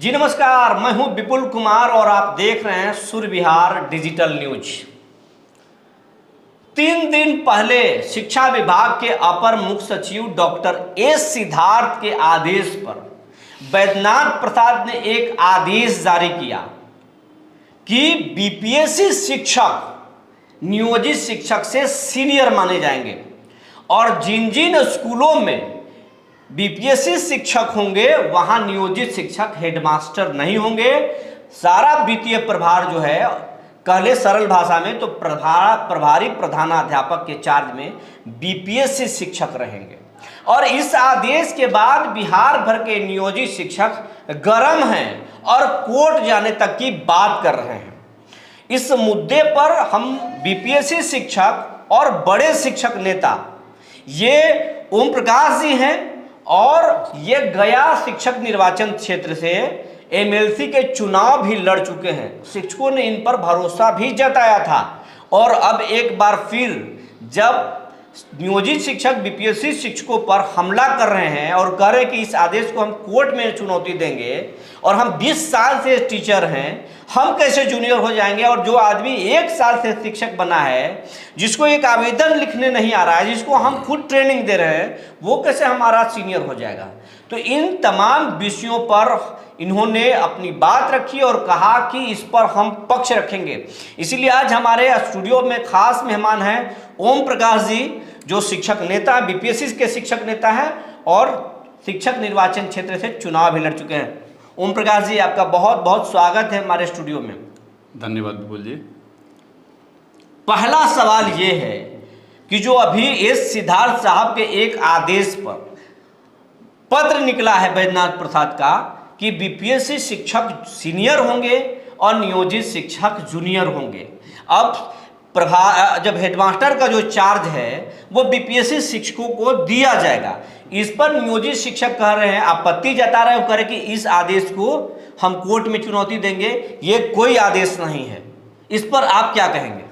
जी नमस्कार, मैं हूं विपुल कुमार और आप देख रहे हैं सुर विहार डिजिटल न्यूज। 3 दिन पहले शिक्षा विभाग के अपर मुख्य सचिव डॉक्टर एस सिद्धार्थ के आदेश पर बैद्यनाथ प्रसाद ने एक आदेश जारी किया कि बीपीएससी शिक्षक नियोजित शिक्षक से सीनियर माने जाएंगे और जिन जिन स्कूलों में बीपीएससी शिक्षक होंगे वहां नियोजित शिक्षक हेडमास्टर नहीं होंगे। सारा वित्तीय प्रभार जो है, कहले सरल भाषा में तो प्रभारी प्रधानाध्यापक के चार्ज में बीपीएससी शिक्षक रहेंगे। और इस आदेश के बाद बिहार भर के नियोजित शिक्षक गरम हैं और कोर्ट जाने तक की बात कर रहे हैं। इस मुद्दे पर हम बीपीएससी शिक्षक और बड़े शिक्षक नेता ये ओम प्रकाश जी हैं और ये गया शिक्षक निर्वाचन क्षेत्र से एमएलसी के चुनाव भी लड़ चुके हैं। शिक्षकों ने इन पर भरोसा भी जताया था और अब एक बार फिर जब नियोजित शिक्षक बीपीएससी शिक्षकों पर हमला कर रहे हैं और कह रहे हैं कि इस आदेश को हम कोर्ट में चुनौती देंगे और हम 20 साल से टीचर हैं, हम कैसे जूनियर हो जाएंगे। और जो आदमी 1 साल से शिक्षक बना है, जिसको एक आवेदन लिखने नहीं आ रहा है, जिसको हम खुद ट्रेनिंग दे रहे हैं, वो कैसे हमारा सीनियर हो जाएगा। तो इन तमाम विषयों पर इन्होंने अपनी बात रखी और कहा कि इस पर हम पक्ष रखेंगे। इसीलिए आज हमारे स्टूडियो में खास मेहमान हैं ओम प्रकाश जी, जो शिक्षक नेता, बीपीएससी के शिक्षक नेता हैं और शिक्षक निर्वाचन क्षेत्र से चुनाव भी लड़ चुके हैं। ओम प्रकाश जी, आपका बहुत बहुत स्वागत है हमारे स्टूडियो में। धन्यवाद विपुल जी। पहला सवाल ये है कि जो अभी एस सिद्धार्थ साहब के एक आदेश पर पत्र निकला है बैद्यनाथ प्रसाद का कि बीपीएससी शिक्षक सीनियर होंगे और नियोजित शिक्षक जूनियर होंगे। अब जब हेडमास्टर का जो चार्ज है वो बीपीएससी शिक्षकों को दिया जाएगा। इस पर नियोजित शिक्षक कह रहे हैं, आपत्ति जता रहे हैं, कह रहे कि इस आदेश को हम कोर्ट में चुनौती देंगे, ये कोई आदेश नहीं है। इस पर आप क्या कहेंगे?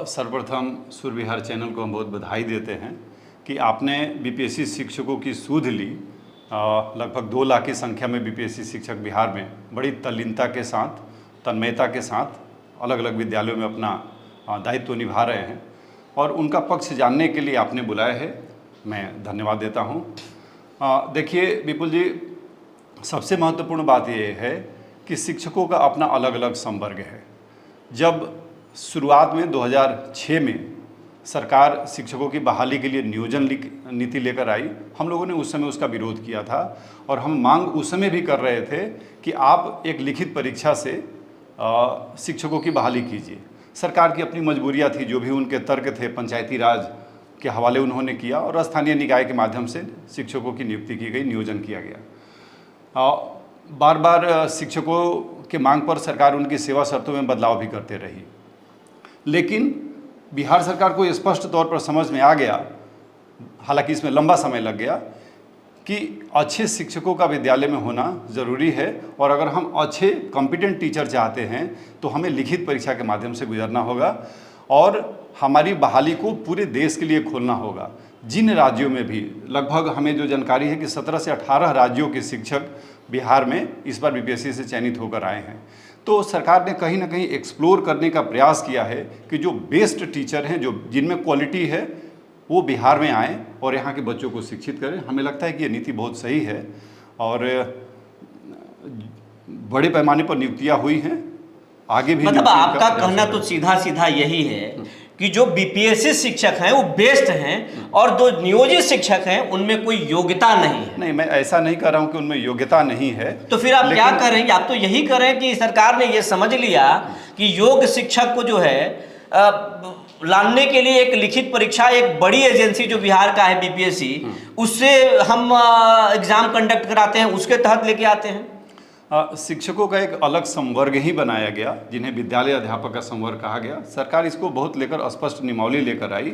सर्वप्रथम सुर विहार चैनल को हम बहुत बधाई देते हैं कि आपने बीपीएससी शिक्षकों की सूध ली। लगभग 2 लाख की संख्या में बीपीएससी शिक्षक बिहार में बड़ी तल्लीनता के साथ, तन्मयता के साथ अलग अलग विद्यालयों में अपना दायित्व निभा रहे हैं और उनका पक्ष जानने के लिए आपने बुलाया है, मैं धन्यवाद देता हूँ। देखिए विपुल जी, सबसे महत्वपूर्ण बात यह है कि शिक्षकों का अपना अलग अलग संवर्ग है। जब शुरुआत में 2006 में सरकार शिक्षकों की बहाली के लिए नियोजन नीति लेकर आई, हम लोगों ने उस समय उसका विरोध किया था और हम मांग उस समय भी कर रहे थे कि आप एक लिखित परीक्षा से शिक्षकों की बहाली कीजिए। सरकार की अपनी मजबूरियां थी, जो भी उनके तर्क थे पंचायती राज के हवाले उन्होंने किया और स्थानीय निकाय के माध्यम से शिक्षकों की नियुक्ति की गई, नियोजन किया गया। बार बार शिक्षकों के मांग पर सरकार उनकी सेवा शर्तों में बदलाव भी करते रही, लेकिन बिहार सरकार को स्पष्ट तौर पर समझ में आ गया, हालांकि इसमें लंबा समय लग गया, कि अच्छे शिक्षकों का विद्यालय में होना ज़रूरी है और अगर हम अच्छे कॉम्पिटेंट टीचर चाहते हैं तो हमें लिखित परीक्षा के माध्यम से गुजरना होगा और हमारी बहाली को पूरे देश के लिए खोलना होगा। जिन राज्यों में भी, लगभग हमें जो जानकारी है कि 17 से 18 राज्यों के शिक्षक बिहार में इस बार बीपीएससी से चयनित होकर आए हैं, तो सरकार ने कहीं ना कहीं एक्सप्लोर करने का प्रयास किया है कि जो बेस्ट टीचर हैं, जो जिनमें क्वालिटी है, वो बिहार में आएँ और यहाँ के बच्चों को शिक्षित करें। हमें लगता है कि ये नीति बहुत सही है और बड़े पैमाने पर नियुक्तियाँ हुई हैं, आगे भी। मतलब आपका कहना तो सीधा सीधा यही है कि जो बीपीएससी शिक्षक हैं वो बेस्ट हैं और जो नियोजित शिक्षक हैं उनमें कोई योग्यता नहीं है। नहीं, मैं ऐसा नहीं कह रहा हूँ कि उनमें योग्यता नहीं है। तो फिर आप क्या करेंगे? आप तो यही करें कि सरकार ने ये समझ लिया कि योग्य शिक्षक को जो है लाने के लिए एक लिखित परीक्षा, एक बड़ी एजेंसी जो बिहार का है बीपीएससी, उससे हम एग्जाम कंडक्ट कराते हैं, उसके तहत लेके आते हैं। शिक्षकों का एक अलग संवर्ग ही बनाया गया, जिन्हें विद्यालय अध्यापक का संवर्ग कहा गया। सरकार इसको बहुत लेकर स्पष्ट नियमावली लेकर आई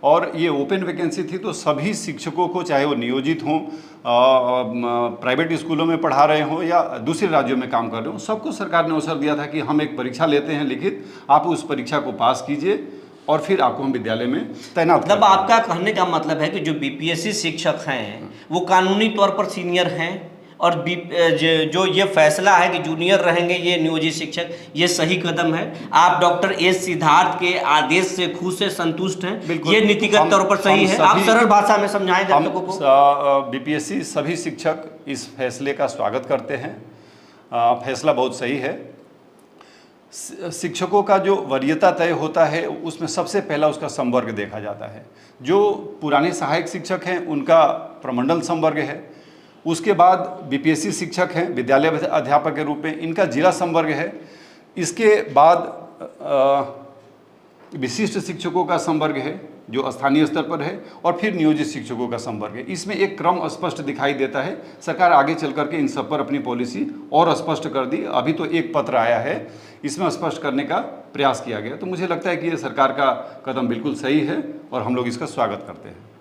और ये ओपन वैकेंसी थी, तो सभी शिक्षकों को, चाहे वो नियोजित हों, प्राइवेट स्कूलों में पढ़ा रहे हों या दूसरे राज्यों में काम कर रहे हों, सबको सरकार ने अवसर दिया था कि हम एक परीक्षा लेते हैं लिखित, आप उस परीक्षा को पास कीजिए और फिर आपको हम विद्यालय में तैनात। मतलब आपका कहने का मतलब है कि जो बीपीएससी शिक्षक हैं वो कानूनी तौर पर सीनियर हैं और जो ये फैसला है कि जूनियर रहेंगे ये नियोजित शिक्षक, ये सही कदम है? आप डॉक्टर एस सिद्धार्थ के आदेश से खुद से संतुष्ट हैं? बिल्कुल, ये नीतिगत तौर पर सही है? आप सरल भाषा में समझाएं दर्शकों को। बीपीएससी सभी शिक्षक इस फैसले का स्वागत करते हैं। फैसला बहुत सही है। शिक्षकों का जो वरीयता तय होता है उसमें सबसे पहला उसका संवर्ग देखा जाता है। जो पुराने सहायक शिक्षक हैं उनका प्रमंडल संवर्ग है, उसके बाद बीपीएससी शिक्षक हैं विद्यालय अध्यापक के रूप में, इनका जिला संवर्ग है, इसके बाद विशिष्ट शिक्षकों का संवर्ग है जो स्थानीय स्तर पर है, और फिर नियोजित शिक्षकों का संवर्ग है। इसमें एक क्रम स्पष्ट दिखाई देता है। सरकार आगे चल करके इन सब पर अपनी पॉलिसी और स्पष्ट कर दी। अभी तो एक पत्र आया है, इसमें स्पष्ट करने का प्रयास किया गया। तो मुझे लगता है कि ये सरकार का कदम बिल्कुल सही है और हम लोग इसका स्वागत करते हैं।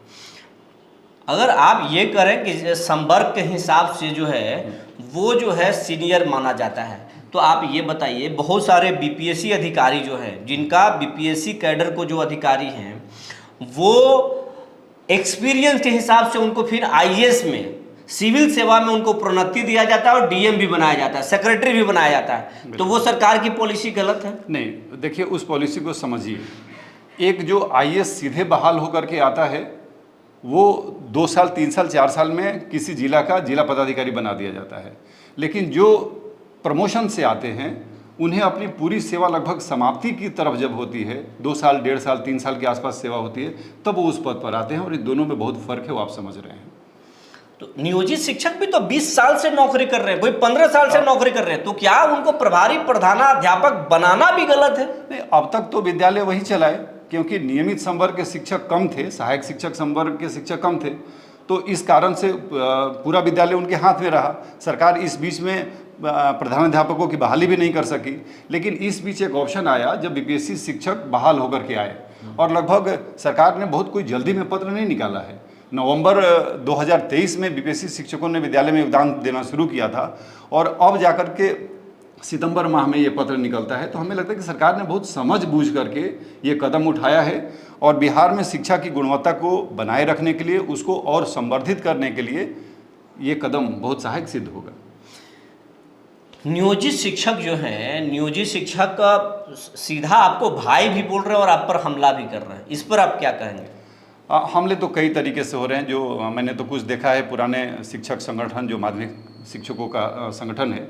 अगर आप ये करें कि संवर्ग के हिसाब से जो है वो जो है सीनियर माना जाता है, तो आप ये बताइए, बहुत सारे बीपीएससी अधिकारी जो हैं, जिनका बीपीएससी कैडर को जो अधिकारी हैं वो एक्सपीरियंस के हिसाब से उनको फिर आईएएस में, सिविल सेवा में उनको प्रोन्नति दिया जाता है और डीएम भी बनाया जाता है, सेक्रेटरी भी बनाया जाता है, तो वो सरकार की पॉलिसी गलत है? नहीं, देखिए उस पॉलिसी को समझिए। एक जो आईएएस सीधे बहाल होकर के आता है वो 2 साल 3 साल 4 साल में किसी जिला का जिला पदाधिकारी बना दिया जाता है, लेकिन जो प्रमोशन से आते हैं उन्हें अपनी पूरी सेवा लगभग समाप्ति की तरफ जब होती है, 2 साल 1.5 साल 3 साल के आसपास सेवा होती है, तब वो उस पद पर आते हैं। और इन दोनों में बहुत फर्क है, वो आप समझ रहे हैं। तो नियोजित शिक्षक भी तो 20 साल से नौकरी कर रहे हैं, कोई 15 साल से नौकरी कर रहे हैं, तो क्या उनको प्रभारी प्रधानाध्यापक बनाना भी गलत है? नहीं, अब तक तो विद्यालय वही चलाए, क्योंकि नियमित संवर्ग के शिक्षक कम थे, सहायक शिक्षक संवर्ग के शिक्षक कम थे, तो इस कारण से पूरा विद्यालय उनके हाथ में रहा। सरकार इस बीच में प्रधानाध्यापकों की बहाली भी नहीं कर सकी, लेकिन इस बीच एक ऑप्शन आया जब बीपीएससी शिक्षक बहाल होकर के आए, और लगभग सरकार ने बहुत कोई जल्दी में पत्र नहीं निकाला है। नवंबर 2023 में बीपीएससी शिक्षकों ने विद्यालय में योगदान देना शुरू किया था, और अब जाकर के सितंबर माह में ये पत्र निकलता है। तो हमें लगता है कि सरकार ने बहुत समझ बूझ करके ये कदम उठाया है, और बिहार में शिक्षा की गुणवत्ता को बनाए रखने के लिए, उसको और संवर्धित करने के लिए ये कदम बहुत सहायक सिद्ध होगा। नियोजित शिक्षक जो हैं, नियोजित शिक्षक का सीधा आपको भाई भी बोल रहे हैं और आप पर हमला भी कर रहे हैं, इस पर आप क्या कहेंगे? हमले तो कई तरीके से हो रहे हैं। जो मैंने तो कुछ देखा है, पुराने शिक्षक संगठन जो माध्यमिक शिक्षकों का संगठन है,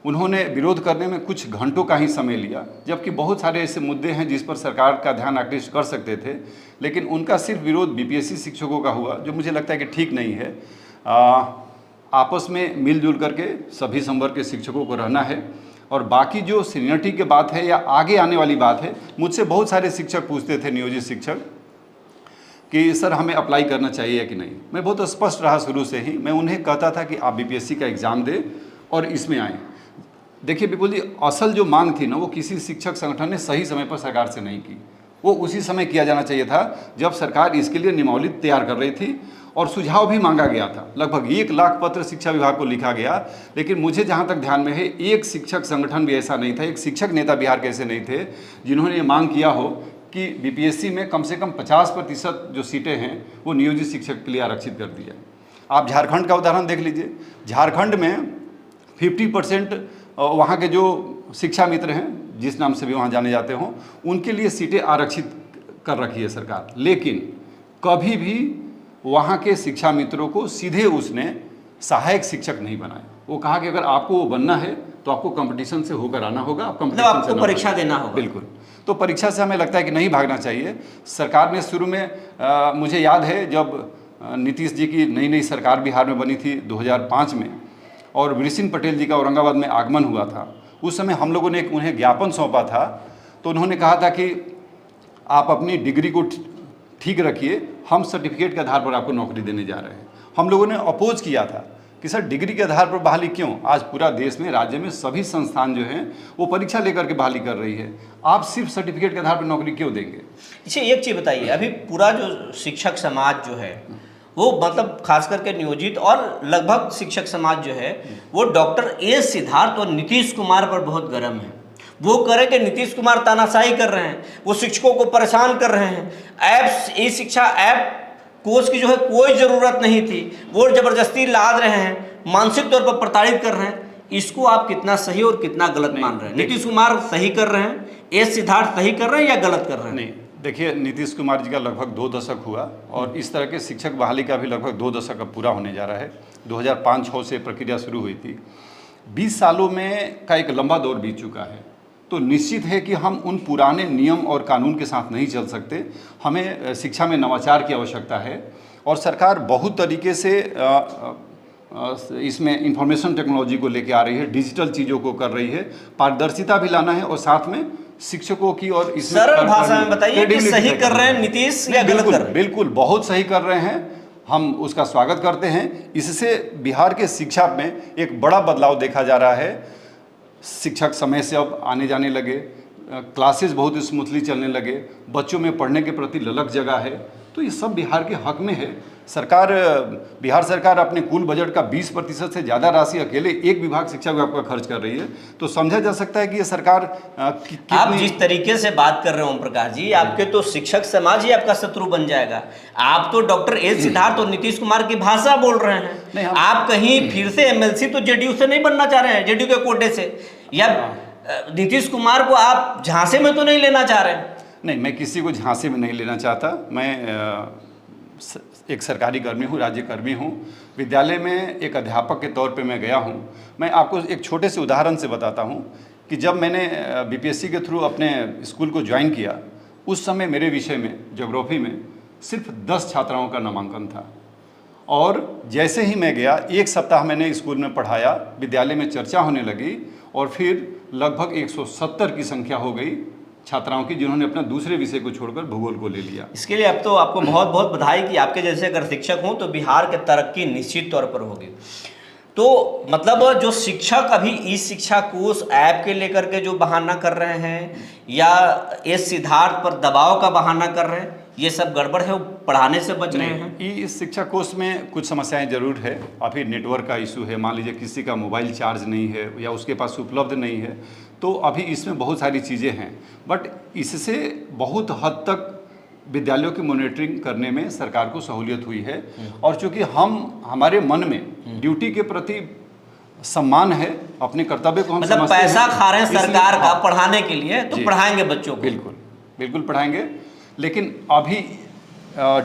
उन्होंने विरोध करने में कुछ घंटों का ही समय लिया, जबकि बहुत सारे ऐसे मुद्दे हैं जिस पर सरकार का ध्यान आकृष्ट कर सकते थे, लेकिन उनका सिर्फ विरोध बीपीएससी शिक्षकों का हुआ, जो मुझे लगता है कि ठीक नहीं है। आपस में मिलजुल करके सभी संवर्ग के शिक्षकों को रहना है, और बाकी जो सीनियरिटी की बात है या आगे आने वाली बात है, मुझसे बहुत सारे शिक्षक पूछते थे, नियोजित शिक्षक, कि सर हमें अप्लाई करना चाहिए कि नहीं। मैं बहुत स्पष्ट रहा शुरू से ही, मैं उन्हें कहता था कि आप बीपीएससी का एग्ज़ाम दें और इसमें आएँ। देखिए विपुल जी, असल जो मांग थी ना, वो किसी शिक्षक संगठन ने सही समय पर सरकार से नहीं की। वो उसी समय किया जाना चाहिए था जब सरकार इसके लिए नियमावली तैयार कर रही थी, और सुझाव भी मांगा गया था। लगभग 1 लाख पत्र शिक्षा विभाग को लिखा गया, लेकिन मुझे जहाँ तक ध्यान में है, एक शिक्षक संगठन भी ऐसा नहीं था, एक शिक्षक नेता बिहार के ऐसे नहीं थे जिन्होंने ये मांग किया हो कि बीपीएससी में कम से कम 50% जो सीटें हैं वो नियोजित शिक्षक के लिए आरक्षित कर दी जाए। आप झारखंड का उदाहरण देख लीजिए। झारखंड में 50% वहाँ के जो शिक्षा मित्र हैं, जिस नाम से भी वहाँ जाने जाते हों, उनके लिए सीटें आरक्षित कर रखी है सरकार, लेकिन कभी भी वहाँ के शिक्षा मित्रों को सीधे उसने सहायक शिक्षक नहीं बनाया। वो कहा कि अगर आपको वो बनना है तो आपको कंपटीशन से होकर आना होगा, आपको परीक्षा देना होगा। बिल्कुल। तो परीक्षा से हमें लगता है कि नहीं भागना चाहिए। सरकार ने शुरू में मुझे याद है जब नीतीश जी की नई नई सरकार बिहार में बनी थी 2005 में, और वृषिण पटेल जी का औरंगाबाद में आगमन हुआ था, उस समय हम लोगों ने उन्हें ज्ञापन सौंपा था। तो उन्होंने कहा था कि आप अपनी डिग्री को ठीक रखिए, हम सर्टिफिकेट के आधार पर आपको नौकरी देने जा रहे हैं। हम लोगों ने अपोज किया था कि सर डिग्री के आधार पर बहाली क्यों? आज पूरा देश में, राज्य में सभी संस्थान जो हैं वो परीक्षा लेकर के बहाली कर रही है, आप सिर्फ सर्टिफिकेट के आधार पर नौकरी क्यों देंगे? अच्छा, एक चीज़ बताइए, अभी पूरा जो शिक्षक समाज जो है वो, मतलब खास करके नियोजित और लगभग शिक्षक समाज जो है वो डॉक्टर एस सिद्धार्थ और नीतीश कुमार पर बहुत गर्म है। वो कह रहे कि नीतीश कुमार तानाशाही कर रहे हैं, वो शिक्षकों को परेशान कर रहे हैं, ऐप्स, ई शिक्षा ऐप कोर्स की जो है कोई ज़रूरत नहीं थी, वो ज़बरदस्ती लाद रहे हैं, मानसिक तौर पर प्रताड़ित कर रहे हैं, इसको आप कितना सही और कितना गलत मान रहे हैं? नीतीश कुमार सही कर रहे हैं, एस सिद्धार्थ सही कर रहे हैं या गलत कर रहे हैं? नहीं, देखिए, नीतीश कुमार जी का लगभग 2 दशक हुआ और इस तरह के शिक्षक बहाली का भी लगभग 2 दशक अब पूरा होने जा रहा है। 2005-06 से प्रक्रिया शुरू हुई थी। 20 सालों में का एक लंबा दौर बीत चुका है। तो निश्चित है कि हम उन पुराने नियम और कानून के साथ नहीं चल सकते। हमें शिक्षा में नवाचार की आवश्यकता है और सरकार बहुत तरीके से इसमें इंफॉर्मेशन टेक्नोलॉजी को लेके आ रही है, डिजिटल चीज़ों को कर रही है, पारदर्शिता भी लाना है और साथ में शिक्षकों की और इसमें सरल भाषा में बताइए कि सही कर रहे हैं नीतीश या गलत कर रहे हैं? बिल्कुल बहुत सही कर रहे हैं, हम उसका स्वागत करते हैं। इससे बिहार के शिक्षा में एक बड़ा बदलाव देखा जा रहा है। शिक्षक समय से अब आने जाने लगे, क्लासेस बहुत स्मूथली चलने लगे, बच्चों में पढ़ने के प्रति ललक जगह है। तो ये सब बिहार के हक में है। बिहार सरकार अपने कुल बजट का 20% से ज़्यादा राशि अकेले एक विभाग शिक्षा विभाग का खर्च कर रही है। तो समझा जा सकता है कि ये सरकार आप जिस तरीके से बात कर रहे हो ओम प्रकाश जी, आपके तो शिक्षक समाज ही आपका शत्रु बन जाएगा। आप तो डॉक्टर एस सिद्धार्थ और नीतीश कुमार की भाषा बोल रहे हैं। आप कहीं फिर से एमएलसी तो जेडीयू से नहीं बनना चाह रहे हैं, जेडीयू के कोटे से, या नीतीश कुमार को आप झांसे में तो नहीं लेना चाह रहे हैं? नहीं, मैं किसी को झांसे में नहीं लेना चाहता। मैं एक सरकारी कर्मी हूँ, राज्य कर्मी हूँ। विद्यालय में एक अध्यापक के तौर पे मैं गया हूँ। मैं आपको एक छोटे से उदाहरण से बताता हूँ कि जब मैंने बीपीएससी के थ्रू अपने स्कूल को ज्वाइन किया, उस समय मेरे विषय में ज्योग्राफी में सिर्फ 10 छात्राओं का नामांकन था। और जैसे ही मैं गया, 1 सप्ताह मैंने स्कूल में पढ़ाया, विद्यालय में चर्चा होने लगी और फिर लगभग 170 की संख्या हो गई छात्राओं की, जिन्होंने अपना दूसरे विषय को छोड़कर भूगोल को ले लिया। इसके लिए अब तो आपको बहुत बहुत बधाई कि आपके जैसे अगर शिक्षक हों तो बिहार के तरक्की निश्चित तौर पर होगी। तो मतलब जो शिक्षक अभी ई शिक्षा कोष ऐप के लेकर के जो बहाना कर रहे हैं या एस सिद्धार्थ पर दबाव का बहाना कर रहे हैं, ये सब गड़बड़ है, वो पढ़ाने से बच रहे हैं। ई शिक्षा कोष में कुछ समस्याएं जरूर है। अभी नेटवर्क का इशू है, मान लीजिए किसी का मोबाइल चार्ज नहीं है या उसके पास उपलब्ध नहीं है, तो अभी इसमें बहुत सारी चीज़ें हैं। बट इससे बहुत हद तक विद्यालयों की मॉनिटरिंग करने में सरकार को सहूलियत हुई है। और चूंकि हमारे मन में ड्यूटी के प्रति सम्मान है, अपने कर्तव्य को हम मतलब समझते हैं, पैसा खा रहे हैं सरकार का पढ़ाने के लिए, तो पढ़ाएंगे बच्चों को। बिल्कुल बिल्कुल पढ़ाएंगे। लेकिन अभी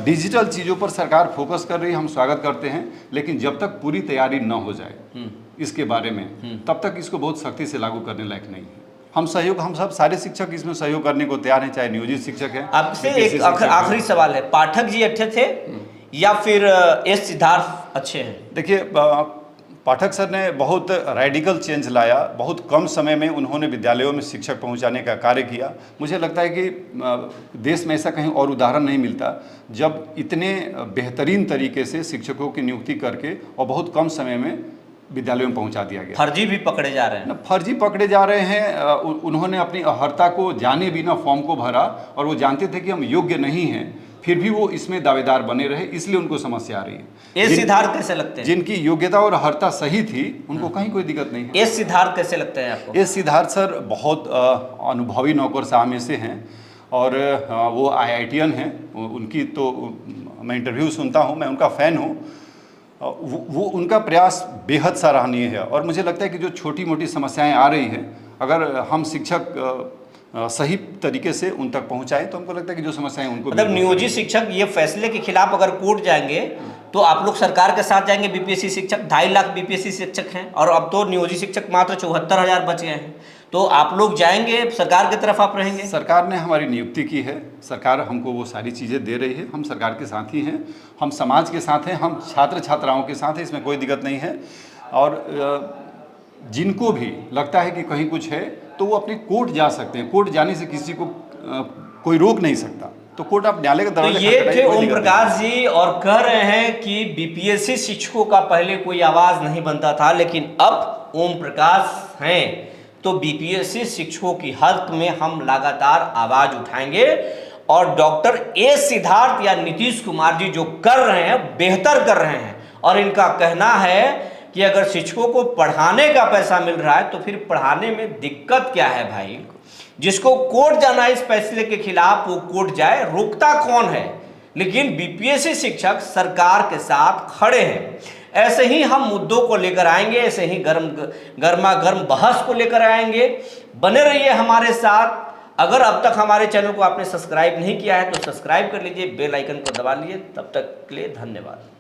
डिजिटल चीज़ों पर सरकार फोकस कर रही है, हम स्वागत करते हैं। लेकिन जब तक पूरी तैयारी न हो जाए इसके बारे में, तब तक इसको बहुत सख्ती से लागू करने लायक नहीं है। हम सब सारे शिक्षक इसमें सहयोग करने को तैयार हैं, चाहे नियोजित शिक्षक हैं। आपसे एक आखिरी सवाल है, पाठक जी अच्छे थे या फिर एस सिद्धार्थ अच्छे हैं? देखिए, पाठक सर ने बहुत रेडिकल चेंज लाया। बहुत कम समय में उन्होंने विद्यालयों में शिक्षक पहुंचाने का कार्य किया। मुझे लगता है कि देश में ऐसा कहीं और उदाहरण नहीं मिलता जब इतने बेहतरीन तरीके से शिक्षकों की नियुक्ति करके और बहुत कम समय में विद्यालयों में पहुंचा दिया गया। फर्जी भी पकड़े जा रहे हैं। फर्जी पकड़े जा रहे हैं। उन्होंने अपनी अहर्ता को जाने बिना फॉर्म को भरा और वो जानते थे कि हम योग्य नहीं हैं, फिर भी वो इसमें दावेदार बने रहे, इसलिए उनको समस्या आ रही है। एस सिद्धार्थ कैसे लगते हैं? जिनकी योग्यता और अर्हता सही थी, उनको कहीं कोई दिक्कत नहीं है। एस सिद्धार्थ कैसे लगते हैं आपको? एस सिद्धार्थ सर बहुत अनुभवी नौकरशाह में से हैं और वो IITian हैं। उनकी तो मैं इंटरव्यू सुनता हूँ, मैं उनका फ़ैन हूँ। वो उनका प्रयास बेहद सराहनीय है और मुझे लगता है कि जो छोटी मोटी समस्याएं आ रही हैं, अगर हम शिक्षक सही तरीके से उन तक पहुंचाएं तो हमको लगता है कि जो समस्याएं उनको, मतलब नियोजित शिक्षक ये फैसले के खिलाफ अगर कोर्ट जाएंगे तो आप लोग सरकार के साथ जाएंगे। बीपीएससी शिक्षक 2.5 लाख बीपीएससी शिक्षक हैं और अब तो नियोजित शिक्षक मात्र 74,000 बचे हैं, तो आप लोग जाएंगे, सरकार की तरफ आप रहेंगे? सरकार ने हमारी नियुक्ति की है, सरकार हमको वो सारी चीज़ें दे रही है, हम सरकार के साथ ही हैं, हम समाज के साथ हैं, हम छात्र छात्राओं के साथ हैं, इसमें कोई दिक्कत नहीं है। और जिनको भी लगता है कि कहीं कुछ है तो वो अपने कोर्ट जा सकते हैं। कोर्ट जाने से किसी को कोई रोक नहीं सकता, तो कोर्ट आप न्यायालय का दरवाजा तो ये थे ओम प्रकाश जी और कह रहे हैं कि बीपीएससी शिक्षकों का पहले कोई आवाज नहीं बनता था, लेकिन अब ओम प्रकाश हैं तो बीपीएससी शिक्षकों की हक में हम लगातार आवाज उठाएंगे। और डॉक्टर एस सिद्धार्थ या नीतीश कुमार जी जो कर रहे हैं बेहतर कर रहे हैं। और इनका कहना है कि अगर शिक्षकों को पढ़ाने का पैसा मिल रहा है तो फिर पढ़ाने में दिक्कत क्या है भाई? जिसको कोर्ट जाना है इस फैसले के खिलाफ वो कोर्ट जाए, रोकता कौन है? लेकिन बीपीएससी शिक्षक सरकार के साथ खड़े हैं। ऐसे ही हम मुद्दों को लेकर आएंगे, ऐसे ही गर्मा गर्म बहस को लेकर आएंगे। बने रहिए हमारे साथ। अगर अब तक हमारे चैनल को आपने सब्सक्राइब नहीं किया है तो सब्सक्राइब कर लीजिए, बेल आइकन को दबा लीजिए। तब तक के लिए धन्यवाद।